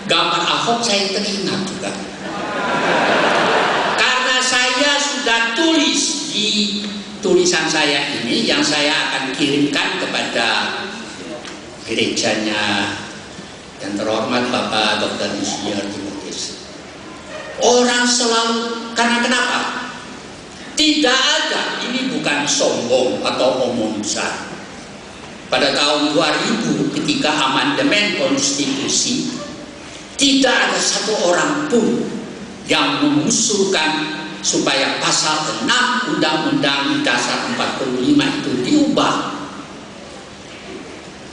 gambar Ahok, saya teringat juga. Karena saya sudah tulis di tulisan saya ini yang saya akan kirimkan kepada gerejanya yang terhormat Bapak Dr. Insinyur Timotius. Orang selalu, karena kenapa? Tidak ada, ini bukan sombong atau omong besar. Pada tahun 2000 ketika amandemen konstitusi, tidak ada satu orang pun yang mengusulkan supaya pasal 6 Undang-Undang Dasar 45 itu diubah.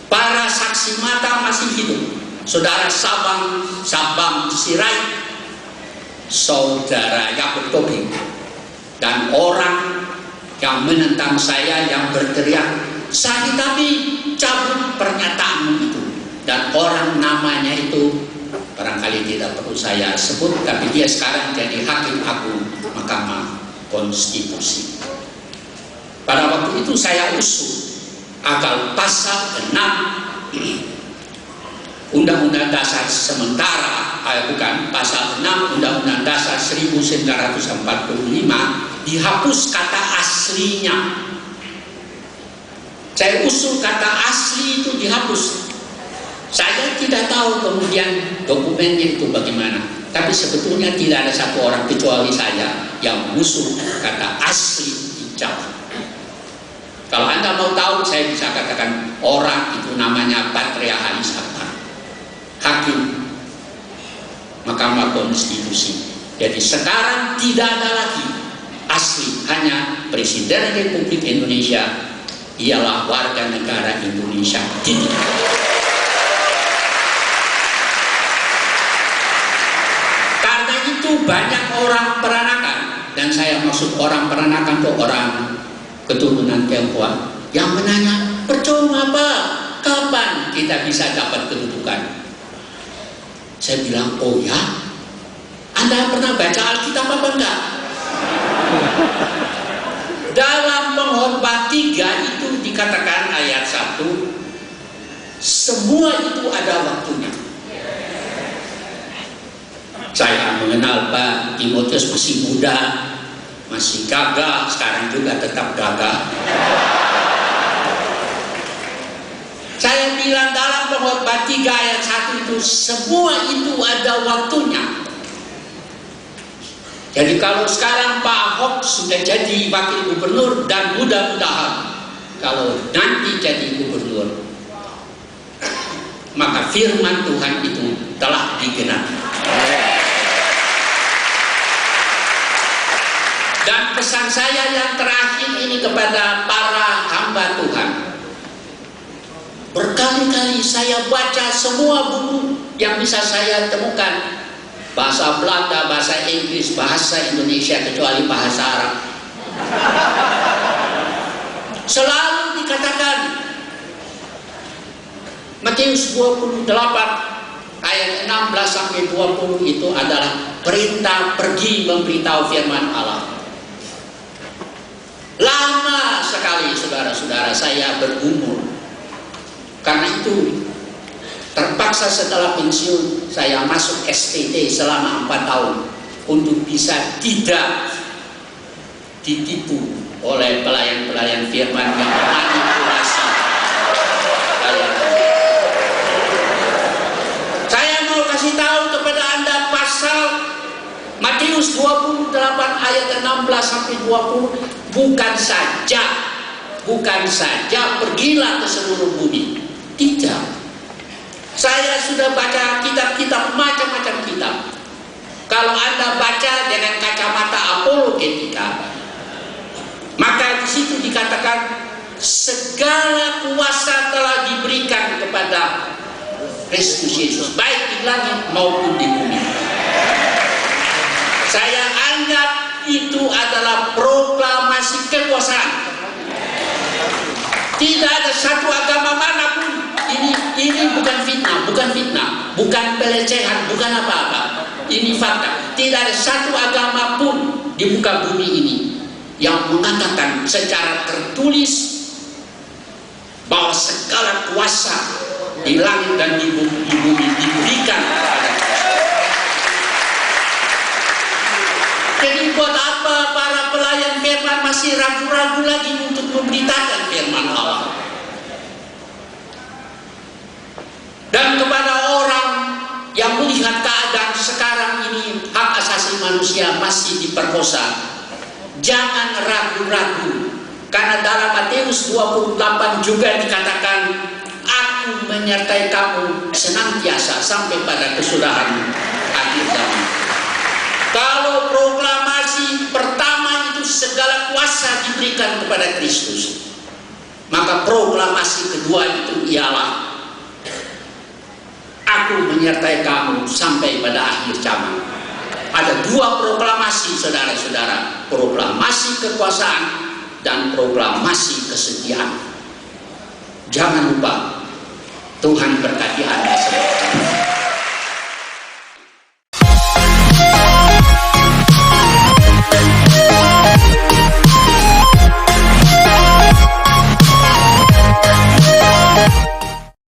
Para saksi mata masih hidup. Saudara Sabang Sirait, Saudara Yakub Tobing, dan orang yang menentang saya yang berteriak, "Sadi tapi cabut pernyataanmu itu." Dan orang namanya itu barangkali tidak perlu saya sebut, tapi dia sekarang jadi Hakim Agung Mahkamah Konstitusi. Pada waktu itu saya usul agar pasal 6 Undang-Undang Dasar sementara, pasal 6 Undang-Undang Dasar 1945 dihapus kata aslinya. Saya usul kata asli itu dihapus. Saya tidak tahu kemudian dokumennya itu bagaimana. Tapi sebetulnya tidak ada satu orang kecuali saya yang mengusul kata asli dicabut. Kalau Anda mau tahu, saya bisa katakan orang itu namanya Patria Halis Akbar, Hakim Mahkamah Konstitusi. Jadi sekarang tidak ada lagi asli, hanya Presiden Republik Indonesia ialah warga negara Indonesia. Karena itu banyak orang peranakan, dan saya maksud orang peranakan itu orang keturunan Tionghoa yang menanya, percuma Pak, kapan kita bisa dapat kedudukan? Saya bilang, oh ya, Anda pernah baca Alkitab apa enggak? Dalam Pengkhotbah 3 itu dikatakan ayat 1, semua itu ada waktunya. Saya mengenal Pak Timotius masih muda, masih gagah, sekarang juga tetap gagah. Saya bilang dalam Pengkhotbah 3 ayat 1 itu, semua itu ada waktunya. Jadi kalau sekarang Pak Ahok sudah jadi wakil gubernur, dan mudah-mudahan kalau nanti jadi gubernur, maka firman Tuhan itu telah digenapi. Dan pesan saya yang terakhir ini kepada para hamba Tuhan, berkali-kali saya baca semua buku yang bisa saya temukan, bahasa Belanda, bahasa Inggris, bahasa Indonesia, kecuali bahasa Arab. Selalu dikatakan Matius 28 ayat 16 sampai 20 itu adalah perintah pergi memberitahu firman Allah. Lama sekali saudara-saudara saya berumur. Karena itu terpaksa setelah pensiun saya masuk STT selama 4 tahun untuk bisa tidak ditipu oleh pelayan-pelayan firman yang manipulasi. Saya mau kasih tahu kepada Anda pasal Matius 28 ayat 16 sampai 20, bukan saja pergilah ke seluruh bumi. Tidak. Saya sudah baca kitab-kitab, macam-macam kitab. Kalau Anda baca dengan kacamata apologetika, maka di situ dikatakan segala kuasa telah diberikan kepada Kristus Yesus, baik di langit maupun di bumi. Saya anggap itu adalah proklamasi kekuasaan. Tidak ada satu agama manapun. Ini bukan fitnah, bukan pelecehan, bukan apa-apa. Ini fakta. Tidak ada satu agama pun di muka bumi ini yang mengatakan secara tertulis bahwa segala kuasa di langit dan di bumi diberikan masih ragu-ragu lagi untuk memberitakan firman Allah. Dan kepada orang yang melihat keadaan sekarang ini hak asasi manusia masih diperkosa, jangan ragu-ragu, karena dalam Matius 28 juga dikatakan, aku menyertai kamu senantiasa sampai pada kesudahan akhir zaman. Kalau proklamasi pertama itu segala kuasa diberikan kepada Kristus, maka proklamasi kedua itu ialah aku menyertai kamu sampai pada akhir zaman. Ada dua proklamasi, saudara-saudara, proklamasi kekuasaan dan proklamasi kesetiaan. Jangan lupa, Tuhan berkati hari